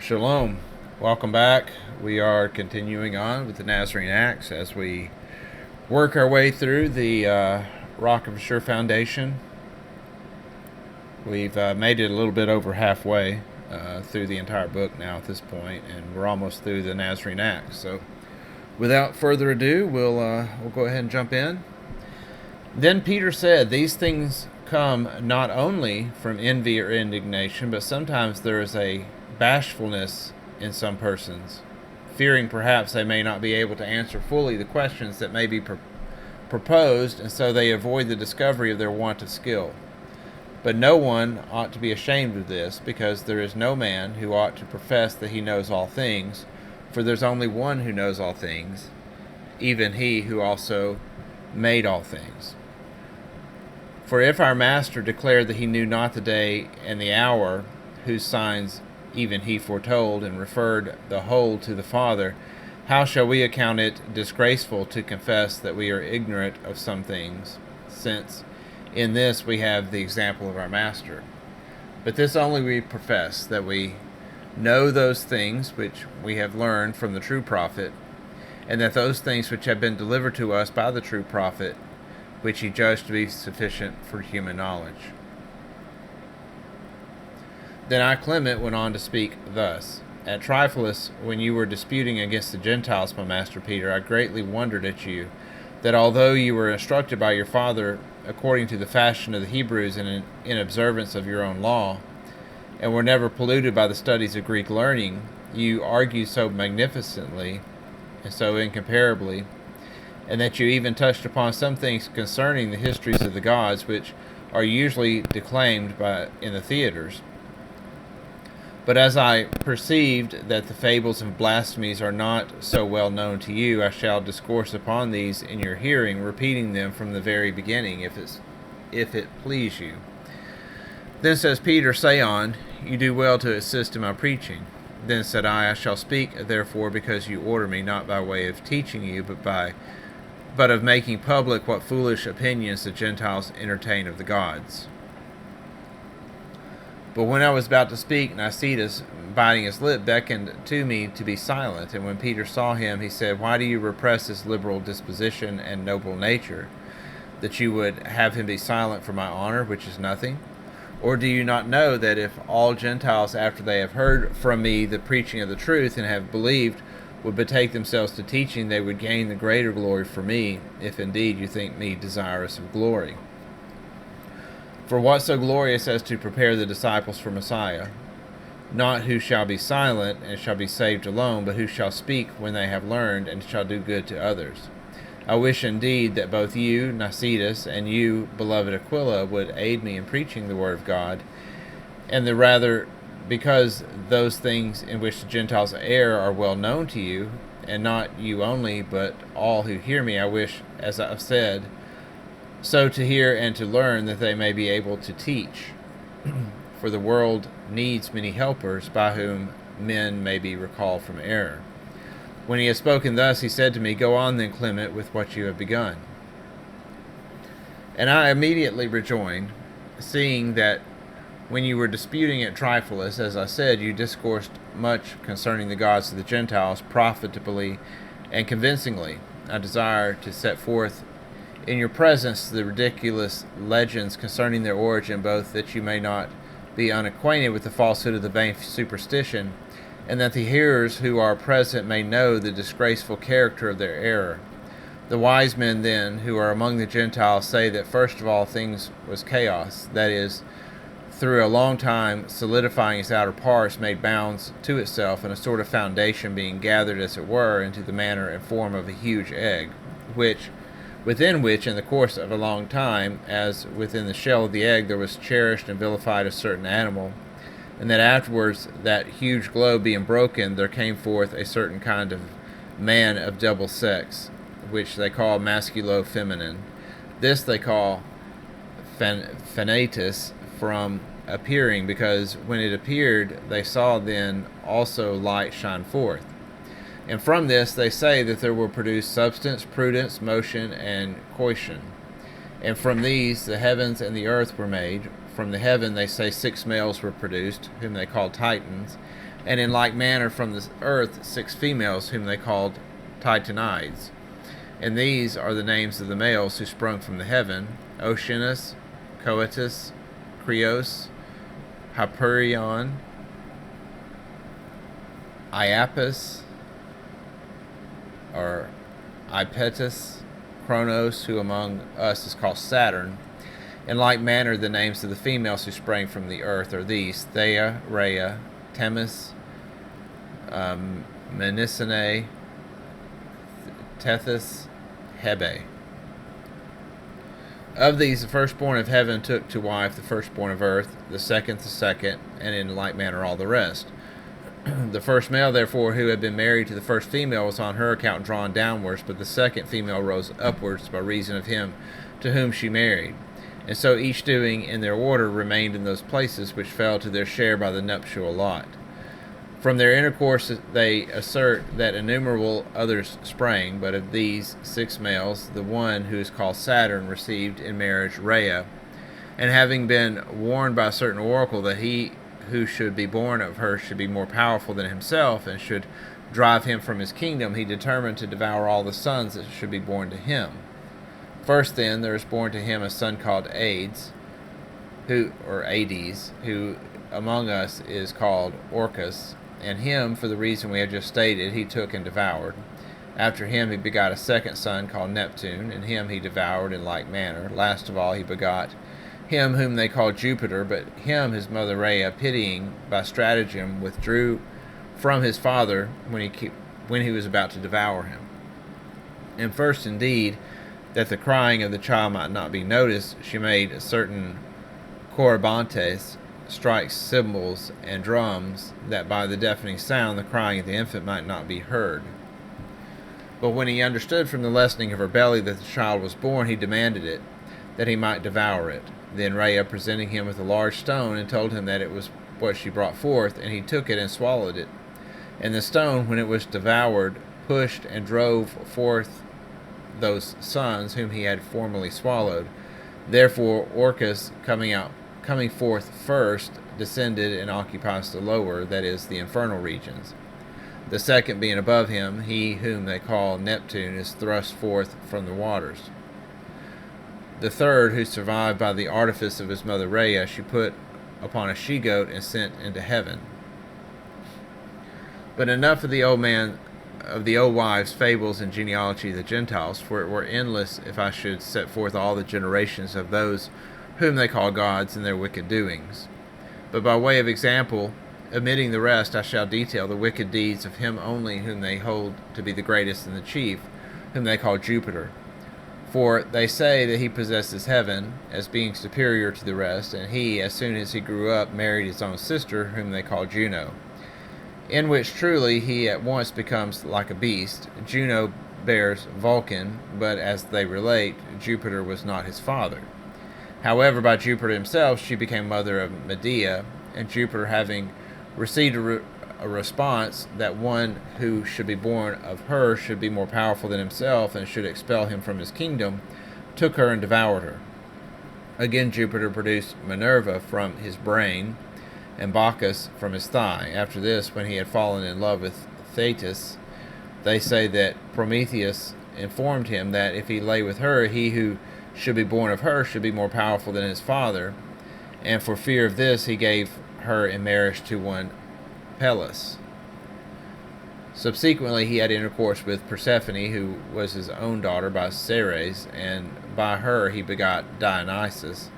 Shalom. Welcome back. We are continuing on with the Nazarene Acts as we work our way through the Rock of Sure Foundation. We've made it a little bit over halfway through the entire book now at this point, and we're almost through the Nazarene Acts. So without further ado, we'll go ahead and jump in. Then Peter said, "These things come not only from envy or indignation, but sometimes there is a bashfulness in some persons, fearing perhaps they may not be able to answer fully the questions that may be proposed, and so they avoid the discovery of their want of skill. But no one ought to be ashamed of this, because there is no man who ought to profess that he knows all things, for there's only one who knows all things, even he who also made all things. For if our Master declared that he knew not the day and the hour, whose signs even he foretold, and referred the whole to the Father, how shall we account it disgraceful to confess that we are ignorant of some things, since in this we have the example of our Master? But this only we profess, that we know those things which we have learned from the true prophet, and that those things which have been delivered to us by the true prophet, which he judged to be sufficient for human knowledge." Then I, Clement, went on to speak thus: "At Tryphlis, when you were disputing against the Gentiles, my Master Peter, I greatly wondered at you, that although you were instructed by your father according to the fashion of the Hebrews and in observance of your own law, and were never polluted by the studies of Greek learning, you argued so magnificently and so incomparably, and that you even touched upon some things concerning the histories of the gods, which are usually declaimed in the theaters. But as I perceived that the fables and blasphemies are not so well known to you, I shall discourse upon these in your hearing, repeating them from the very beginning, if it please you." Then says Peter, "Say on, you do well to assist in my preaching." Then said I shall speak therefore because you order me, not by way of teaching you, but of making public what foolish opinions the Gentiles entertain of the gods. But when I was about to speak, Nicetas, biting his lip, beckoned to me to be silent. And when Peter saw him, he said, "Why do you repress his liberal disposition and noble nature, that you would have him be silent for my honor, which is nothing? Or do you not know that if all Gentiles, after they have heard from me the preaching of the truth and have believed, would betake themselves to teaching, they would gain the greater glory for me, if indeed you think me desirous of glory? For what so glorious as to prepare the disciples for Messiah? Not who shall be silent and shall be saved alone, but who shall speak when they have learned and shall do good to others. I wish indeed that both you, Nicetas, and you, beloved Aquila, would aid me in preaching the word of God, and the rather because those things in which the Gentiles err are well known to you, and not you only, but all who hear me. I wish, as I have said, so to hear and to learn, that they may be able to teach. For the world needs many helpers, by whom men may be recalled from error." When he had spoken thus, he said to me, "Go on then, Clement, with what you have begun." And I immediately rejoined, seeing that when you were disputing at Tryphlis, as I said, you discoursed much concerning the gods of the Gentiles, profitably and convincingly. I desire to set forth in your presence the ridiculous legends concerning their origin, both that you may not be unacquainted with the falsehood of the vain superstition, and that the hearers who are present may know the disgraceful character of their error. The wise men, then, who are among the Gentiles, say that first of all things was chaos, that is, through a long time solidifying its outer parts, made bounds to itself, and a sort of foundation being gathered, as it were, into the manner and form of a huge egg, within which, in the course of a long time, as within the shell of the egg, there was cherished and vilified a certain animal, and that afterwards, that huge globe being broken, there came forth a certain kind of man of double sex, which they call masculo-feminine. This they call phanetus, from appearing, because when it appeared, they saw then also light shine forth. And from this they say that there were produced substance, prudence, motion, and coition. And from these the heavens and the earth were made. From the heaven they say 6 males were produced, whom they call Titans. And in like manner from the earth 6 females, whom they called Titanides. And these are the names of the males who sprung from the heaven: Oceanus, Coetus, Creos, Hyperion, Iapis, or Ipetus, Kronos, who among us is called Saturn. In like manner, the names of the females who sprang from the earth are these: Thea, Rhea, Themis, Menisene, Tethys, Hebe. Of these, the firstborn of heaven took to wife the firstborn of earth, the second, and in like manner all the rest. The first male, therefore, who had been married to the first female, was on her account drawn downwards, but the second female rose upwards by reason of him to whom she married. And so each doing in their order remained in those places which fell to their share by the nuptial lot. From their intercourse they assert that innumerable others sprang, but of these 6 males, the one who is called Saturn received in marriage Rhea, and having been warned by a certain oracle that he who should be born of her should be more powerful than himself, and should drive him from his kingdom, he determined to devour all the sons that should be born to him. First then there is born to him a son called Hades, who among us is called Orcus, and him, for the reason we have just stated, he took and devoured. After him he begot a second son called Neptune, and him he devoured in like manner. Last of all he begot him whom they called Jupiter, but him his mother Rhea, pitying by stratagem, withdrew from his father when he was about to devour him. And first, indeed, that the crying of the child might not be noticed, she made certain corybantes strike cymbals and drums, that by the deafening sound the crying of the infant might not be heard. But when he understood from the lessening of her belly that the child was born, he demanded it, that he might devour it. Then Rhea, presenting him with a large stone, and told him that it was what she brought forth, and he took it and swallowed it. And the stone, when it was devoured, pushed and drove forth those sons whom he had formerly swallowed. Therefore Orcus, coming forth first, descended and occupies the lower, that is, the infernal regions. The second being above him, he whom they call Neptune, is thrust forth from the waters. The third, who survived by the artifice of his mother Rhea, she put upon a she-goat and sent into heaven. But enough of the old wives' fables and genealogy of the Gentiles, for it were endless if I should set forth all the generations of those whom they call gods and their wicked doings. But by way of example, omitting the rest, I shall detail the wicked deeds of him only whom they hold to be the greatest and the chief, whom they call Jupiter. For they say that he possesses heaven, as being superior to the rest, and he, as soon as he grew up, married his own sister, whom they call Juno, in which truly he at once becomes like a beast. Juno bears Vulcan, but as they relate, Jupiter was not his father. However, by Jupiter himself she became mother of Medea, and Jupiter, having received a response that one who should be born of her should be more powerful than himself and should expel him from his kingdom, took her and devoured her. Again Jupiter produced Minerva from his brain, and Bacchus from his thigh. After this, when he had fallen in love with Thetis, they say that Prometheus informed him that if he lay with her, he who should be born of her should be more powerful than his father, and for fear of this he gave her in marriage to one Pelus. Subsequently he had intercourse with Persephone, who was his own daughter by Ceres, and by her he begot Dionysus,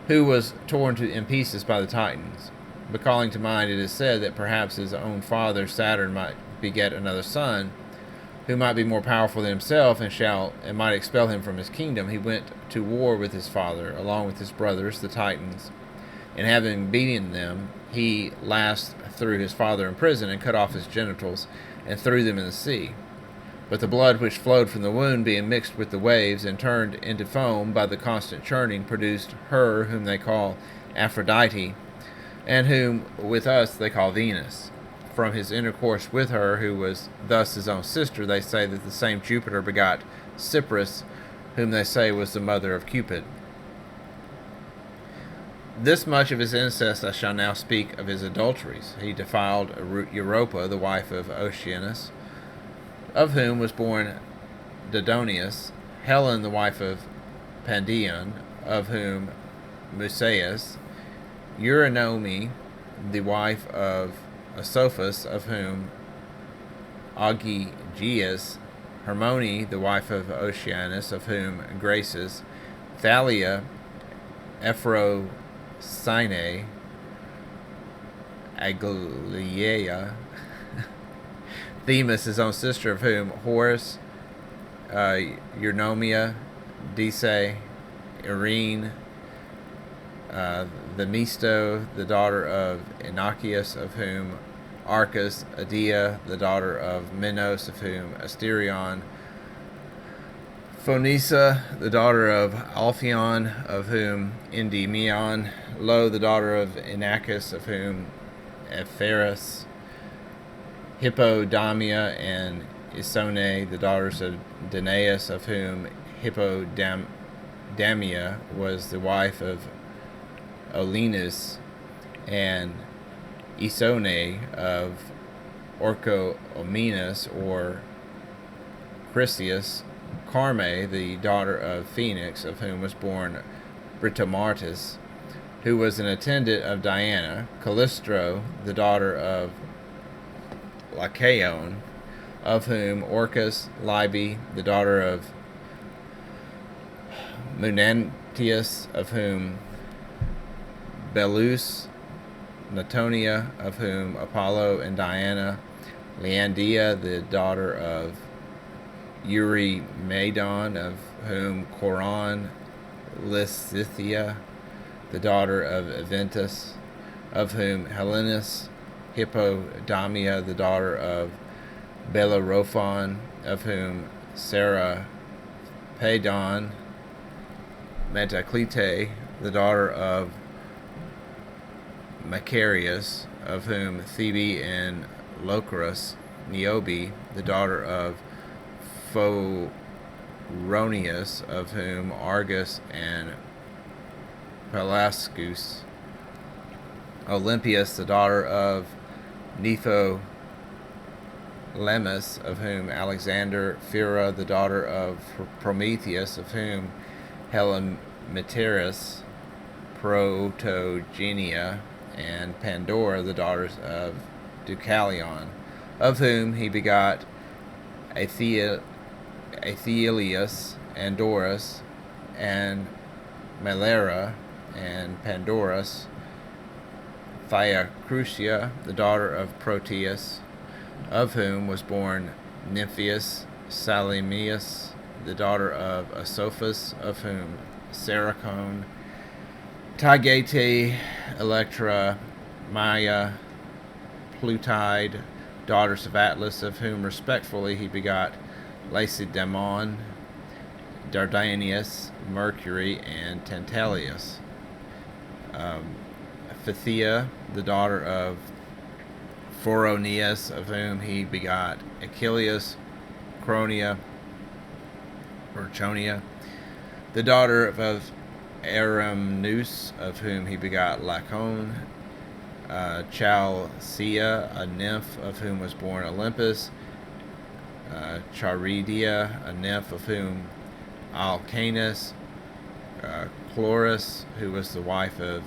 who was torn in pieces by the Titans. But calling to mind, it is said that perhaps his own father Saturn might beget another son, who might be more powerful than himself, and might expel him from his kingdom. He went to war with his father, along with his brothers, the Titans, and having beaten them, he last threw his father in prison, and cut off his genitals, and threw them in the sea. But the blood which flowed from the wound, being mixed with the waves, and turned into foam by the constant churning, produced her whom they call Aphrodite, and whom with us they call Venus. From his intercourse with her, who was thus his own sister, they say that the same Jupiter begot Cypris, whom they say was the mother of Cupid. This much of his incest I shall now speak of his adulteries. He defiled Europa, the wife of Oceanus, of whom was born Dodonius, Helen, the wife of Pandion, of whom Musaeus, Eurynome, the wife of Asophus, of whom Augigeus, Hermione, the wife of Oceanus, of whom Graces, Thalia, Ephrosyne, Aglaea, Themis, his own sister, of whom Horace, Eunomia, Dice, Irene, the Misto, the daughter of Enochius, of whom Arcas, Adia, the daughter of Minos, of whom Asterion, Phonisa, the daughter of Alphion, of whom Endymion, Lo, the daughter of Inachus, of whom Epharis, Hippodamia, and Isone, the daughters of Danaus, of whom Hippodamia was the wife of Olenus, and Isone of Orchomenus or Chrysius, Carme, the daughter of Phoenix, of whom was born Britomartis, who was an attendant of Diana, Callistro, the daughter of Lycaon, of whom Orcus, Libby, the daughter of Munantius, of whom Belus, Natonia, of whom Apollo and Diana, Leandia, the daughter of Eurymedon, of whom Coron, Lysithia, the daughter of Aventus, of whom Helenus, Hippodamia, the daughter of Bellerophon, of whom Sarah Pedon, Metaclite, the daughter of Macarius, of whom Thebe and Locrius, Niobe, the daughter of Phoronius, of whom Argus and Pelasgus, Olympias, the daughter of Neoptolemus, of whom Alexander, Pyrrha, the daughter of Prometheus, of whom Heliometeris, Protogenia, and Pandora, the daughters of Deucalion, of whom he begot Aethelius, and Doris, and Melera, and Pandoras, Thyacrucia, the daughter of Proteus, of whom was born Nymphius, Salamius, the daughter of Asophus, of whom Saracone, Taygete, Electra, Maya, Plutide, daughters of Atlas, of whom respectively he begot Lacedaemon, Dardanius, Mercury, and Tantalus. Phthia, the daughter of Phoronius, of whom he begot Achilles, Cronia, or Chonia, the daughter of Aramneus, of whom he begot Lacon, Chalcea, a nymph, of whom was born Olympus, Charidia, a nymph, of whom Alcanus, Chloris, who was the wife of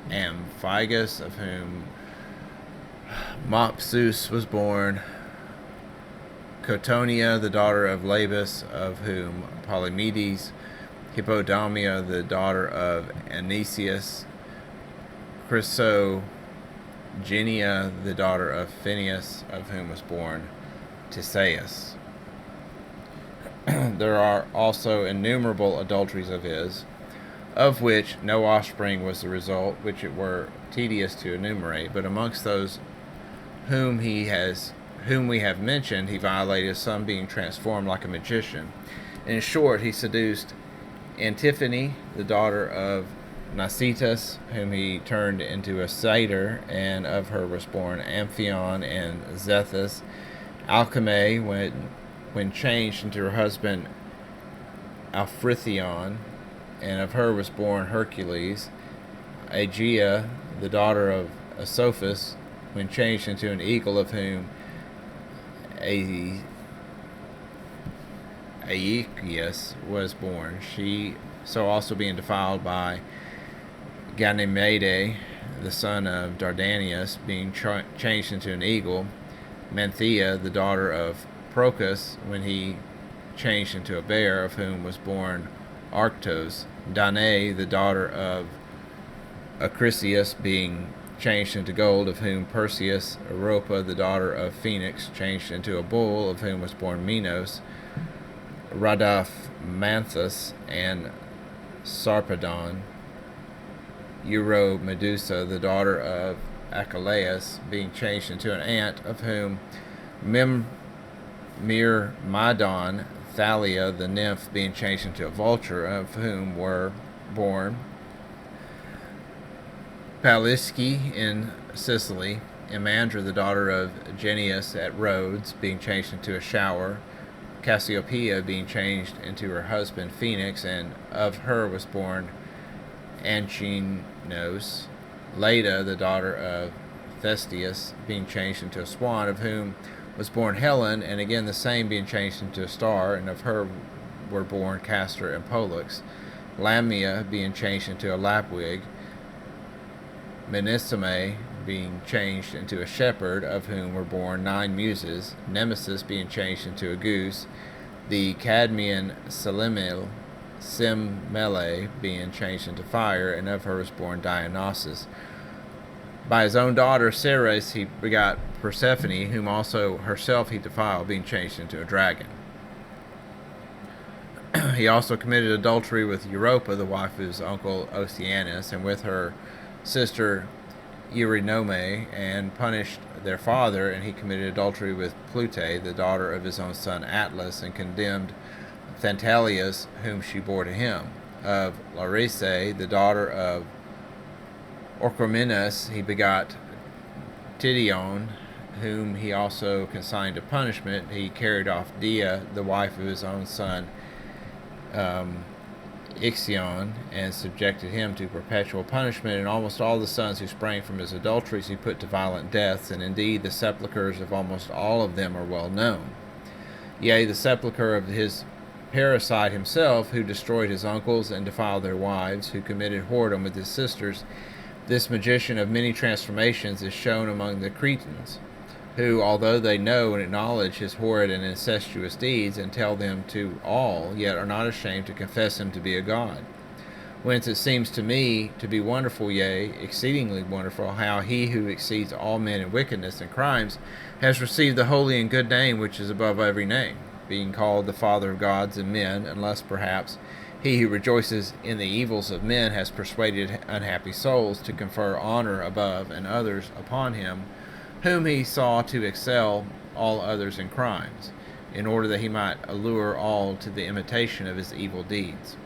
Amphigus, of whom Mopsus was born, Cotonia, the daughter of Labus, of whom Polymedes, Hippodamia, the daughter of Anicius, Chrysogenia, the daughter of Phineas, of whom was born Tysaeus. There are also innumerable adulteries of his, of which no offspring was the result, which it were tedious to enumerate. But amongst those whom we have mentioned, he violated some, being transformed like a magician. In short, he seduced Antiphone, the daughter of Nicetas, whom he turned into a satyr, and of her was born Amphion and Zethus. Alcime, when changed into her husband Alphrithion, and of her was born Hercules. Aegea, the daughter of Asophus, when changed into an eagle, of whom Aegeus was born, she so also being defiled by Ganymede, the son of Dardanius, being changed into an eagle, Manthea, the daughter of Procus, when he changed into a bear, of whom was born Arctos, Danae, the daughter of Acrisius, being changed into gold, of whom Perseus, Europa, the daughter of Phoenix, changed into a bull, of whom was born Minos, Rhadamanthus, and Sarpedon, Medusa, the daughter of Achilles, being changed into an ant, of whom Myrmidon, Thalia, the nymph, being changed into a vulture, of whom were born Palisci in Sicily, Imandra, the daughter of Genius at Rhodes, being changed into a shower, Cassiopeia being changed into her husband Phoenix, and of her was born Anchinos, Leda, the daughter of Thestius, being changed into a swan, of whom was born Helen, and again the same being changed into a star, and of her were born Castor and Pollux, Lamia being changed into a lapwig, Menissime being changed into a shepherd, of whom were born 9 muses, Nemesis being changed into a goose, the Cadmean Semele being changed into fire, and of her was born Dionysus. By his own daughter Ceres he begot Persephone, whom also herself he defiled, being changed into a dragon. He also committed adultery with Europa, the wife of his uncle Oceanus, and with her sister Eurynome, and punished their father, and he committed adultery with Plute, the daughter of his own son Atlas, and condemned Thantalius, whom she bore to him. Of Larice, the daughter of Orchomenus, he begot Tidion, whom he also consigned to punishment. He carried off Dia, the wife of his own son Ixion, and subjected him to perpetual punishment, and almost all the sons who sprang from his adulteries he put to violent deaths, and indeed the sepulchres of almost all of them are well known. Yea, the sepulchre of his parricide himself, who destroyed his uncles and defiled their wives, who committed whoredom with his sisters. This magician of many transformations is shown among the Cretans, who, although they know and acknowledge his horrid and incestuous deeds, and tell them to all, yet are not ashamed to confess him to be a god. Whence it seems to me to be wonderful, yea, exceedingly wonderful, how he who exceeds all men in wickedness and crimes has received the holy and good name which is above every name, being called the Father of gods and men, unless perhaps he who rejoices in the evils of men has persuaded unhappy souls to confer honor above and others upon him, whom he saw to excel all others in crimes, in order that he might allure all to the imitation of his evil deeds.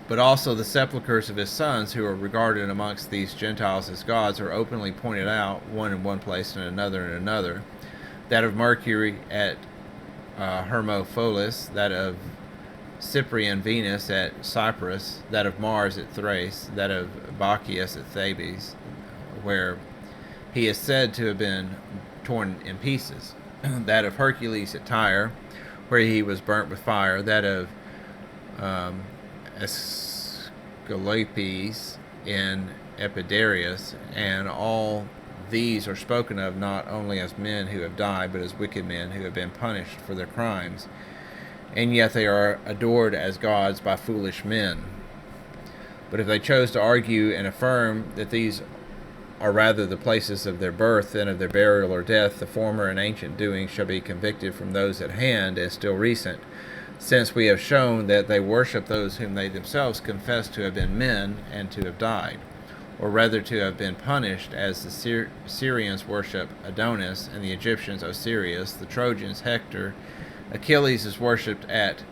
But also the sepulchres of his sons, who are regarded amongst these Gentiles as gods, are openly pointed out, one in one place and another in another. That of Mercury at Hermopholis, that of Cyprian Venus at Cyprus, that of Mars at Thrace, that of Bacchus at Thebes, where he is said to have been torn in pieces, that of Hercules at Tyre, where he was burnt with fire, that of Asclepius in Epidaurus, and all these are spoken of not only as men who have died, but as wicked men who have been punished for their crimes, and yet they are adored as gods by foolish men. But if they chose to argue and affirm that these are rather the places of their birth than of their burial or death, the former and ancient doings shall be convicted from those at hand as still recent, since we have shown that they worship those whom they themselves confess to have been men and to have died, or rather to have been punished, as the Syrians worship Adonis, and the Egyptians Osiris, the Trojans Hector, Achilles is worshipped at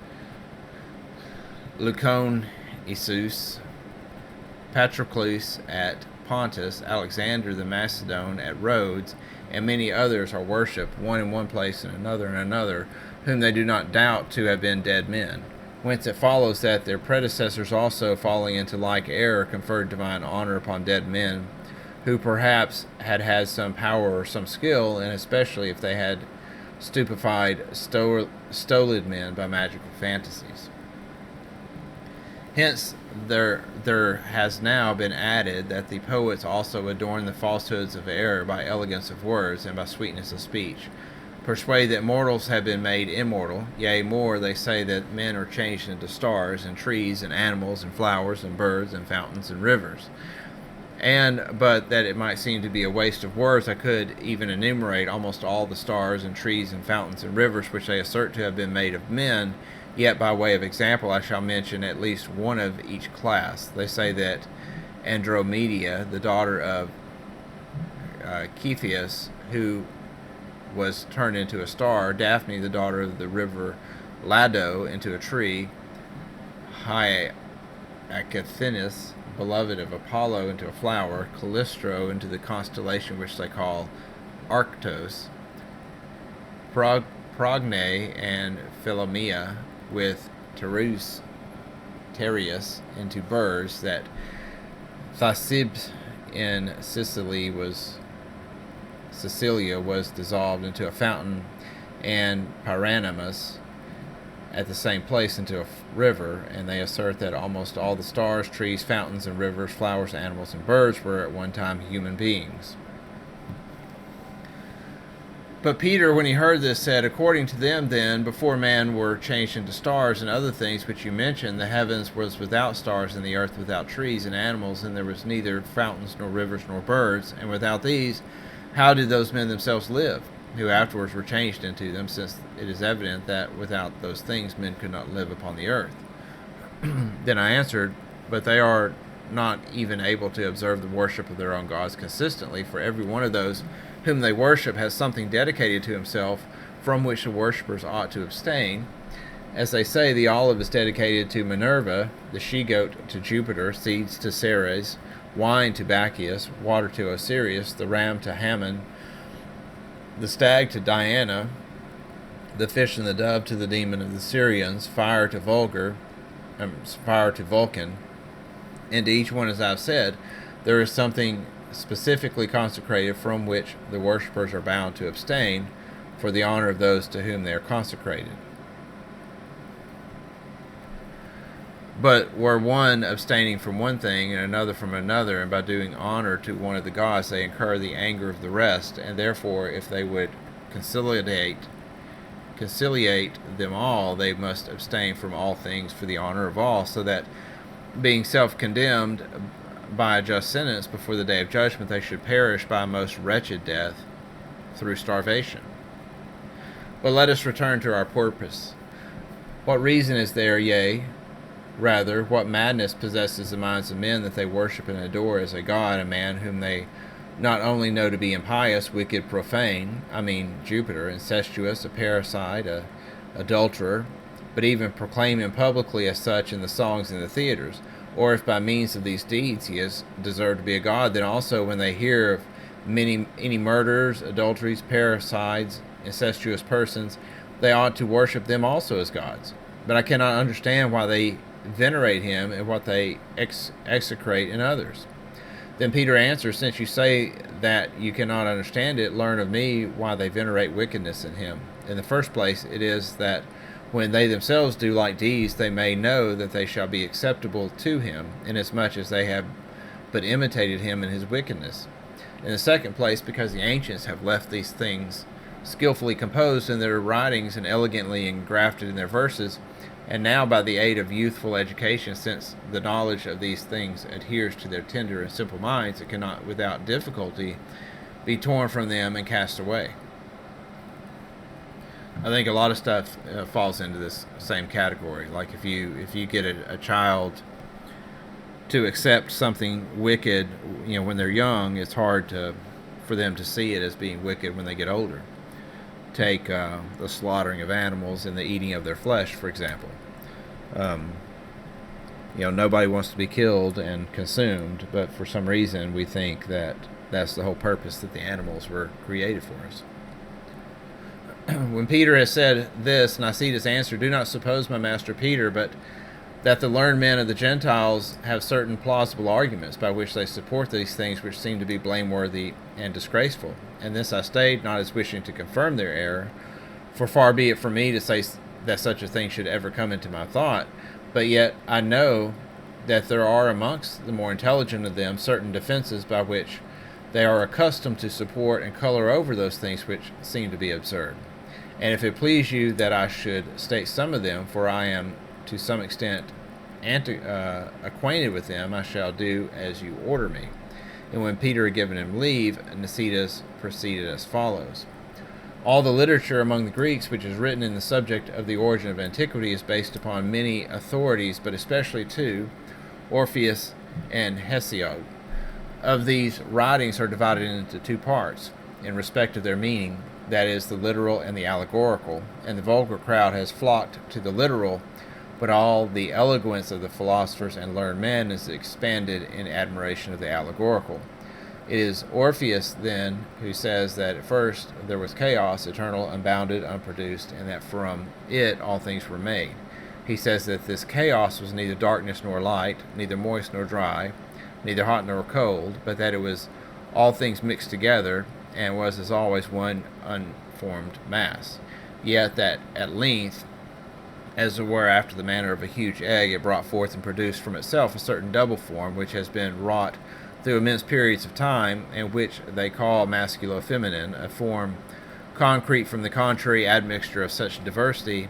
Leucon-Isus, Patroclus at Pontus, Alexander the Macedon at Rhodes, and many others are worshipped, one in one place and another in another, whom they do not doubt to have been dead men. whence it follows that their predecessors also, falling into like error, conferred divine honor upon dead men, who perhaps had had some power or some skill, and especially if they had stupefied stolid men by magical fantasies. Hence, there has now been added that the poets also adorn the falsehoods of error by elegance of words and by sweetness of speech, persuade that mortals have been made immortal, yea, more, they say that men are changed into stars, and trees, and animals, and flowers, and birds, and fountains, and rivers. But that it might seem to be a waste of words, I could even enumerate almost all the stars, and trees, and fountains, and rivers which they assert to have been made of men. Yet by way of example I shall mention at least one of each class. They say that Andromeda, the daughter of Cepheus, who was turned into a star, Daphne, the daughter of the river Lado, into a tree, Hyacinthus, beloved of Apollo, into a flower, Callisto into the constellation which they call Arctos, Progne and Philomea with Tereus into birds, that Thasibs in Sicilia was dissolved into a fountain, and Pyranamus at the same place into a river, and they assert that almost all the stars, trees, fountains, and rivers, flowers, animals, and birds were at one time human beings. But Peter, when he heard this, said, according to them then, before man were changed into stars and other things which you mentioned, the heavens was without stars, and the earth without trees and animals, and there was neither fountains nor rivers nor birds, and without these, how did those men themselves live, who afterwards were changed into them, since it is evident that without those things men could not live upon the earth? Then I answered, but they are not even able to observe the worship of their own gods consistently, for every one of those whom they worship has something dedicated to himself from which the worshippers ought to abstain. As they say, the olive is dedicated to Minerva, the she-goat to Jupiter, seeds to Ceres, wine to Bacchus, water to Osiris, the ram to Hammon, the stag to Diana, the fish and the dove to the demon of the Syrians, fire to Vulcan, and to each one, as I've said, there is something specifically consecrated from which the worshippers are bound to abstain for the honor of those to whom they are consecrated. But were one abstaining from one thing and another from another, and by doing honor to one of the gods they incur the anger of the rest, and therefore if they would conciliate them all, they must abstain from all things for the honor of all, so that being self-condemned by a just sentence before the day of judgment, they should perish by a most wretched death through starvation. But let us return to our purpose. What reason is there, yea, rather, what madness possesses the minds of men that they worship and adore as a god a man whom they not only know to be impious, wicked, profane, Jupiter, incestuous, a parricide, a adulterer, but even proclaim him publicly as such in the songs and the theaters? Or if by means of these deeds he has deserved to be a god, then also when they hear of any murders, adulteries, parricides, incestuous persons, they ought to worship them also as gods. But I cannot understand why they venerate him and what they execrate in others. Then Peter answers, since you say that you cannot understand it, learn of me why they venerate wickedness in him. In the first place, it is that when they themselves do like deeds, they may know that they shall be acceptable to him, inasmuch as they have but imitated him in his wickedness. In the second place, because the ancients have left these things skillfully composed in their writings and elegantly engrafted in their verses, and now by the aid of youthful education, since the knowledge of these things adheres to their tender and simple minds, it cannot without difficulty be torn from them and cast away. I think a lot of stuff falls into this same category. Like if you get a child to accept something wicked, when they're young, it's hard for them to see it as being wicked when they get older. Take the slaughtering of animals and the eating of their flesh, for example. Nobody wants to be killed and consumed, but for some reason we think that that's the whole purpose, that the animals were created for us. When Peter has said this, Nicetas answered, "Do not suppose, my master Peter, but that the learned men of the Gentiles have certain plausible arguments by which they support these things which seem to be blameworthy and disgraceful. And this I stayed, not as wishing to confirm their error, for far be it from me to say that such a thing should ever come into my thought, but yet I know that there are amongst the more intelligent of them certain defenses by which they are accustomed to support and color over those things which seem to be absurd. And if it please you that I should state some of them, for I am to some extent acquainted with them, I shall do as you order me." And when Peter had given him leave, Nicetas proceeded as follows. "All the literature among the Greeks which is written in the subject of the origin of antiquity is based upon many authorities, but especially two, Orpheus and Hesiod. Of these, writings are divided into two parts, in respect of their meaning, that is, the literal and the allegorical, and the vulgar crowd has flocked to the literal, but all the eloquence of the philosophers and learned men is expanded in admiration of the allegorical. It is Orpheus, then, who says that at first there was chaos, eternal, unbounded, unproduced, and that from it all things were made. He says that this chaos was neither darkness nor light, neither moist nor dry, neither hot nor cold, but that it was all things mixed together, and was as always one unformed mass. Yet that at length, as it were after the manner of a huge egg, it brought forth and produced from itself a certain double form, which has been wrought through immense periods of time, and which they call masculo-feminine, a form concrete from the contrary admixture of such diversity,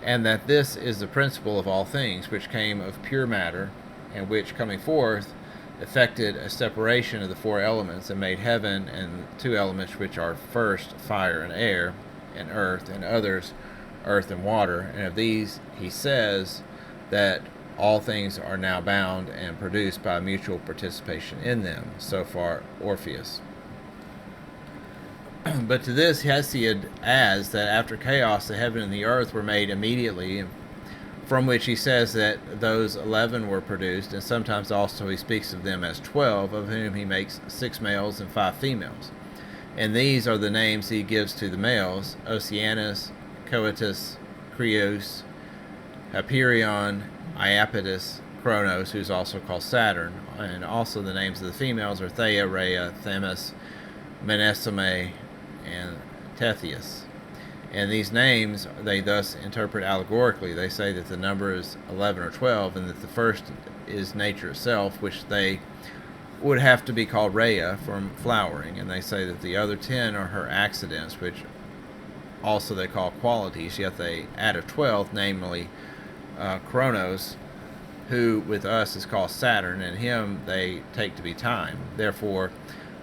and that this is the principle of all things, which came of pure matter, and which, coming forth, effected a separation of the four elements, and made heaven and two elements which are first fire and air, and earth, and others earth and water. And of these he says that all things are now bound and produced by mutual participation in them." So far Orpheus. But to this Hesiod adds that after chaos the heaven and the earth were made immediately, from which he says that those 11 were produced, and sometimes also he speaks of them as 12, of whom he makes 6 males and 5 females. And these are the names he gives to the males: Oceanus, Coetus, Creus, Hyperion, Iapetus, Kronos, who's also called Saturn, and also the names of the females are Thea, Rhea, Themis, Mnemosyne, and Tethys. And these names they thus interpret allegorically. They say that the number is 11 or 12, and that the first is nature itself, which they would have to be called Rhea from flowering, and they say that the other 10 are her accidents, which also they call qualities, yet they add a 12th, namely Kronos, who with us is called Saturn, and him they take to be time. Therefore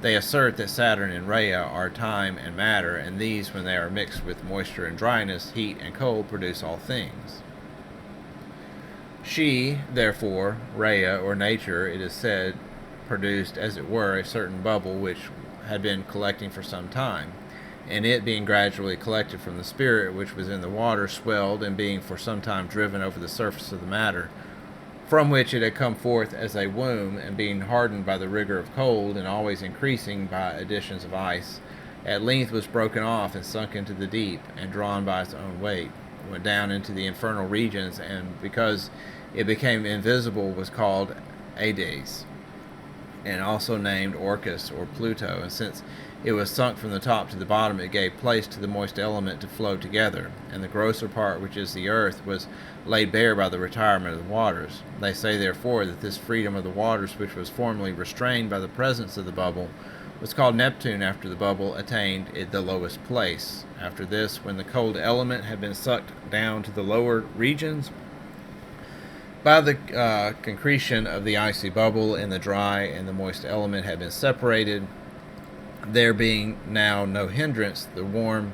they assert that Saturn and Rhea are time and matter, and these, when they are mixed with moisture and dryness, heat and cold, produce all things. She, therefore, Rhea, or nature, it is said, produced, as it were, a certain bubble which had been collecting for some time, and it, being gradually collected from the spirit which was in the water, swelled, and being for some time driven over the surface of the matter, from which it had come forth as a womb, and being hardened by the rigor of cold, and always increasing by additions of ice, at length was broken off and sunk into the deep, and drawn by its own weight, went down into the infernal regions, and because it became invisible was called Hades, and also named Orcus or Pluto. And since it was sunk from the top to the bottom, it gave place to the moist element to flow together, and the grosser part, which is the earth, was laid bare by the retirement of the waters. They say therefore that this freedom of the waters, which was formerly restrained by the presence of the bubble, was called Neptune, after the bubble attained the lowest place. After this, when the cold element had been sucked down to the lower regions by the concretion of the icy bubble, and the dry and the moist element had been separated, there being now no hindrance, the warm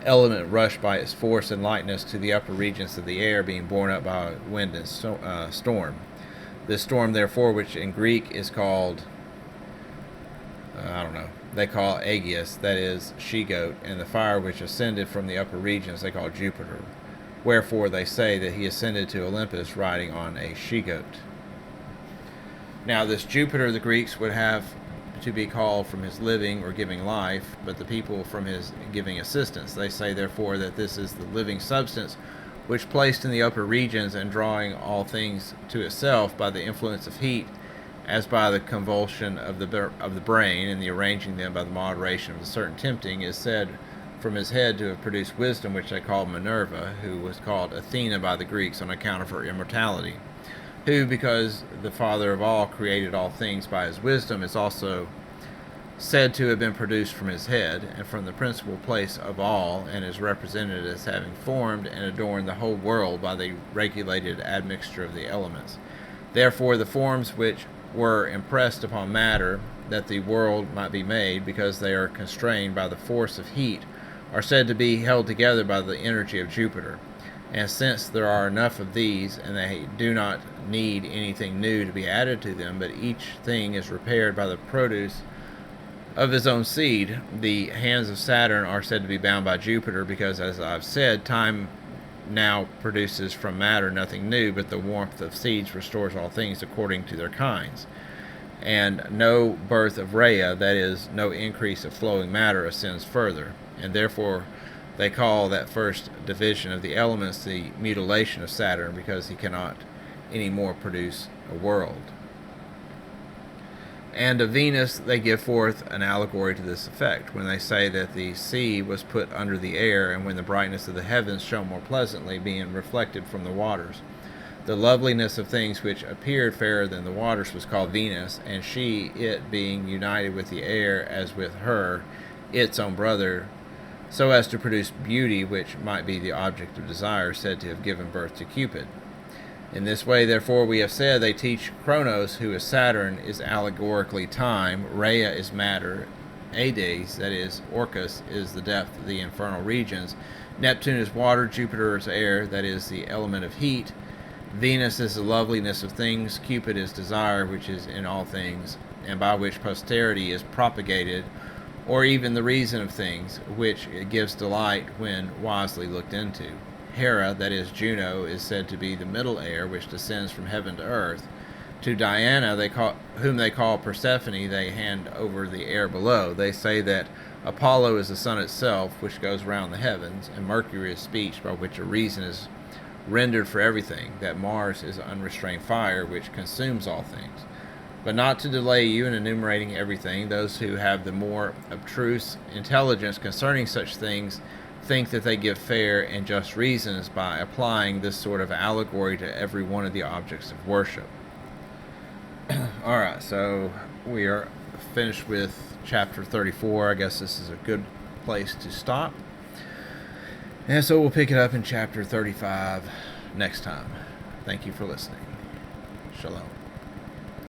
element rushed by its force and lightness to the upper regions of the air, being borne up by wind and storm. This storm, therefore, which in Greek is called, they call Aegeus, that is, she-goat, and the fire which ascended from the upper regions they call Jupiter. Wherefore they say that he ascended to Olympus riding on a she-goat. Now this Jupiter the Greeks would have to be called from his living or giving life, but the people from his giving assistance. They say, therefore, that this is the living substance, which placed in the upper regions and drawing all things to itself by the influence of heat, as by the convulsion of the brain, and the arranging them by the moderation of a certain tempting, is said from his head to have produced wisdom, which they call Minerva, who was called Athena by the Greeks on account of her immortality, who, because the Father of all created all things by his wisdom, is also said to have been produced from his head, and from the principal place of all, and is represented as having formed and adorned the whole world by the regulated admixture of the elements. Therefore the forms which were impressed upon matter, that the world might be made, because they are constrained by the force of heat, are said to be held together by the energy of Jupiter. And since there are enough of these, and they do not need anything new to be added to them, but each thing is repaired by the produce of his own seed, the hands of Saturn are said to be bound by Jupiter, because, as I've said, time now produces from matter nothing new, but the warmth of seeds restores all things according to their kinds. And no birth of Rhea, that is, no increase of flowing matter, ascends further. And therefore they call that first division of the elements the mutilation of Saturn, because he cannot any more produce a world. And of Venus they give forth an allegory to this effect, when they say that the sea was put under the air, and when the brightness of the heavens shone more pleasantly, being reflected from the waters. The loveliness of things which appeared fairer than the waters was called Venus, and she, it being united with the air as with her, its own brother, so as to produce beauty, which might be the object of desire, said to have given birth to Cupid. In this way, therefore, we have said, they teach Chronos, who is Saturn, is allegorically time, Rhea is matter, Hades, that is, Orcus, is the depth of the infernal regions, Neptune is water, Jupiter is air, that is, the element of heat, Venus is the loveliness of things, Cupid is desire, which is in all things, and by which posterity is propagated, or even the reason of things, which gives delight when wisely looked into. Hera, that is Juno, is said to be the middle air, which descends from heaven to earth. To Diana, whom they call Persephone, they hand over the air below. They say that Apollo is the sun itself, which goes round the heavens, and Mercury is speech, by which a reason is rendered for everything, that Mars is unrestrained fire, which consumes all things. But not to delay you in enumerating everything, those who have the more abstruse intelligence concerning such things think that they give fair and just reasons by applying this sort of allegory to every one of the objects of worship. Alright, so we are finished with chapter 34. I guess this is a good place to stop. And so we'll pick it up in chapter 35 next time. Thank you for listening. Shalom.